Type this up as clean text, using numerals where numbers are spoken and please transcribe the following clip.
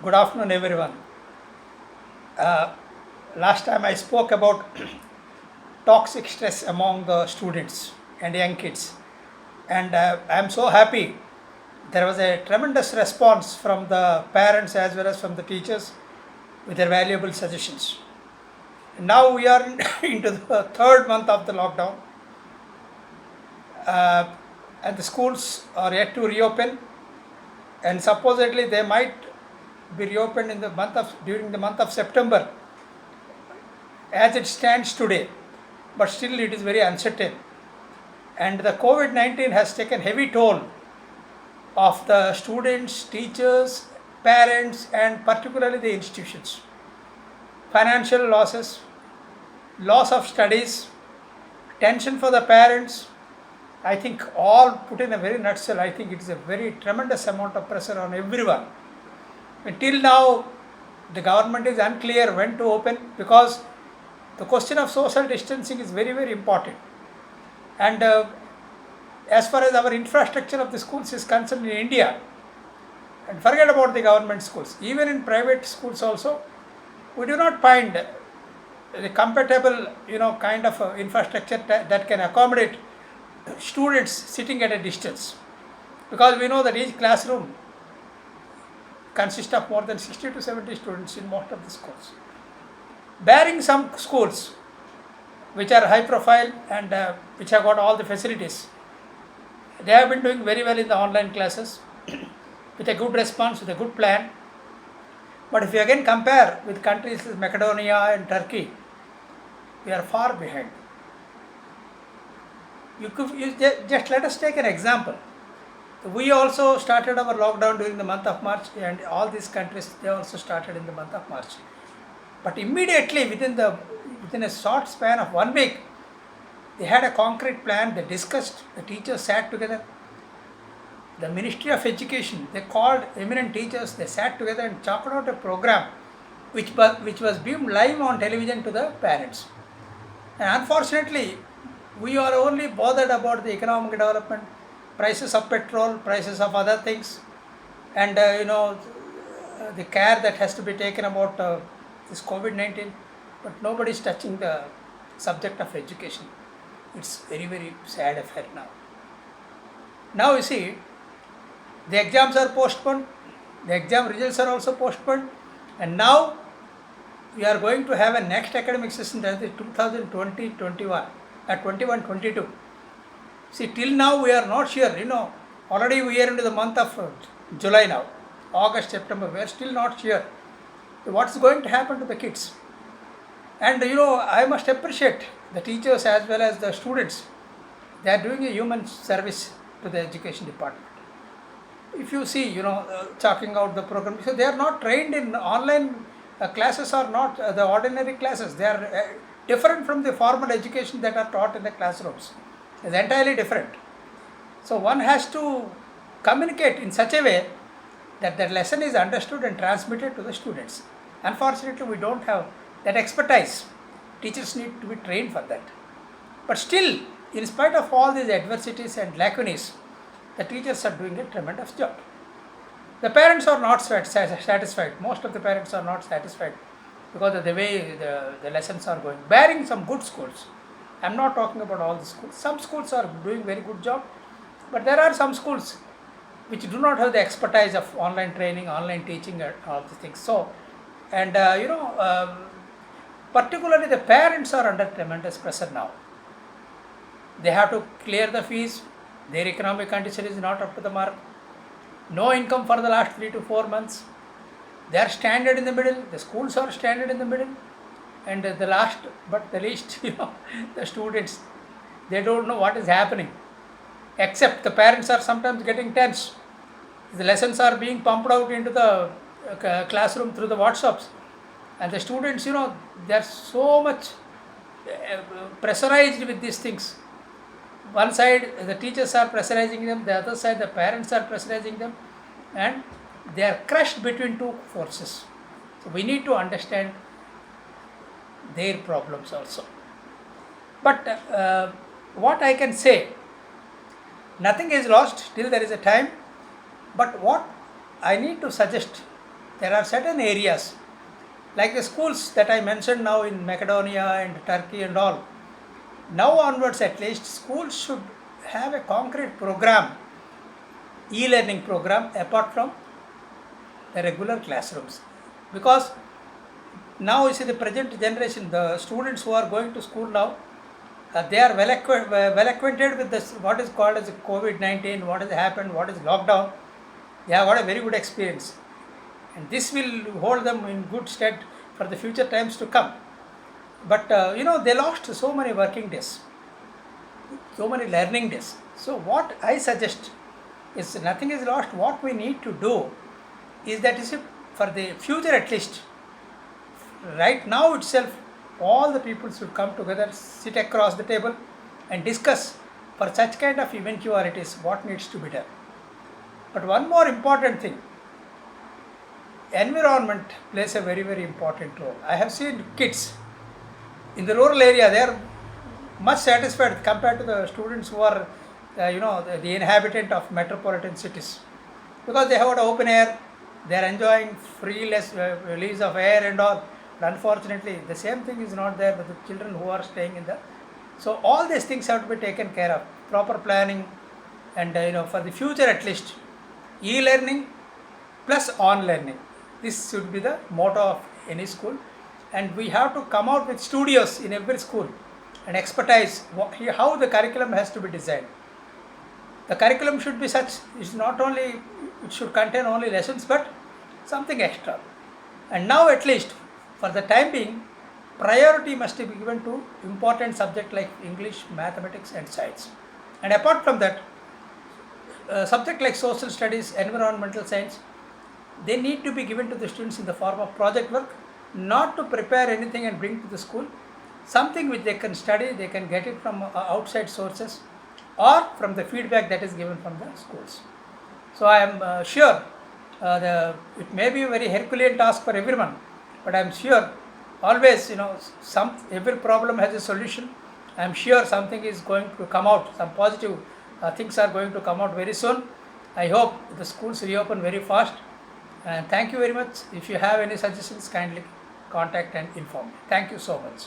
Good afternoon, everyone. Uh, Last time I spoke about toxic stress among the students and young kids, and I am so happy. There was a tremendous response from the parents as well as from the teachers with their valuable suggestions. Now we are into the third month of the lockdown, uh, and the schools are yet to reopen, and supposedly they might be reopened in the month of during the month of September as it stands today, but still it is very uncertain. And the COVID 19 has taken heavy toll of the students, teachers, parents, and particularly the institutions. Financial losses, loss of studies, tension for the parents. I think all put in a very nutshell. I think it is a very tremendous amount of pressure on everyone. Until now, the government is unclear when to open because the question of social distancing is very, very important. And as far as our infrastructure of the schools is concerned in India, and forget about the government schools, even in private schools also, we do not find the compatible, kind of infrastructure that can accommodate students sitting at a distance. Because we know that each classroom consists of more than 60 to 70 students in most of the schools. Barring some schools which are high profile and which have got all the facilities, they have been doing very well in the online classes with a good response, with a good plan. But if you again compare with countries like Macedonia and Turkey, we are far behind. Just let us take an example. We also started our lockdown during the month of March, and all these countries they also started in the month of March. But immediately within a short span of 1 week, they had a concrete plan. They discussed. The teachers sat together. The Ministry of Education, they called eminent teachers. They sat together and chalked out a program, which was beamed live on television to the parents. And unfortunately, we are only bothered about the economic development, prices of petrol, prices of other things, and the care that has to be taken about this COVID 19. But nobody is touching the subject of education. It's very, very sad affair now. Now you see, the exams are postponed, the exam results are also postponed, and now we are going to have a next academic session, that is 2020-21, 21-22. See, till now we are not sure, already we are into the month of July now, August, September, we are still not sure what's going to happen to the kids. And I must appreciate the teachers as well as the students. They are doing a human service to the education department. If you see, chalking out the program, so they are not trained in online classes, are not the ordinary classes. They are different from the formal education that are taught in the classrooms. It's entirely different. So one has to communicate in such a way that the lesson is understood and transmitted to the students. Unfortunately, we don't have that expertise. Teachers need to be trained for that. But still, in spite of all these adversities and lacunae, the teachers are doing a tremendous job. The parents are not satisfied. Most of the parents are not satisfied because of the way the lessons are going. Barring some good schools, I am not talking about all the schools. Some schools are doing very good job, but there are some schools which do not have the expertise of online training, online teaching, and all these things. So, and particularly the parents are under tremendous pressure now. They have to clear the fees. Their economic condition is not up to the mark. No income for the last 3 to 4 months. They are stranded in the middle. The schools are stranded in the middle. And the last but the least, the students, they don't know what is happening. Except the parents are sometimes getting tense. The lessons are being pumped out into the classroom through the WhatsApps. And the students, they are so much pressurized with these things. One side the teachers are pressurizing them, the other side the parents are pressurizing them, and they are crushed between two forces. So we need to understand their problems also. But what I can say, nothing is lost till there is a time. But what I need to suggest there are certain areas, like the schools that I mentioned now in Macedonia and Turkey and all. Now onwards, at least, schools should have a concrete program, e-learning program, apart from the regular classrooms. Because now you see the present generation, the students who are going to school now, they are well acquainted with this, what is called as COVID-19, what has happened, what is lockdown. They have got a very good experience, and this will hold them in good stead for the future times to come. But they lost so many working days, so many learning days. So what I suggest is, nothing is lost. What we need to do is that, is for the future at least, right now itself, all the people should come together, sit across the table and discuss for such kind of eventualities what needs to be done. But one more important thing, environment plays a very, very important role. I have seen kids in the rural area, they are much satisfied compared to the students who are the inhabitant of metropolitan cities, because they have got open air, they are enjoying free release of air and all. But unfortunately, the same thing is not there with the children who are staying in the. So all these things have to be taken care of, proper planning, and for the future at least, e-learning plus on learning. This should be the motto of any school, and we have to come out with studios in every school and expertise how the curriculum has to be designed. The curriculum should be such, it's not only, it should contain only lessons, but something extra. And now at least, for the time being, priority must be given to important subjects like English, mathematics and science. And apart from that, subject like social studies, environmental science, they need to be given to the students in the form of project work, not to prepare anything and bring to the school. Something which they can study, they can get it from outside sources or from the feedback that is given from the schools. So I am sure it may be a very Herculean task for everyone, but I am sure always, every problem has a solution. I am sure something is going to come out, some positive things are going to come out very soon. I hope the schools reopen very fast. And thank you very much. If you have any suggestions, kindly contact and inform me. Thank you so much.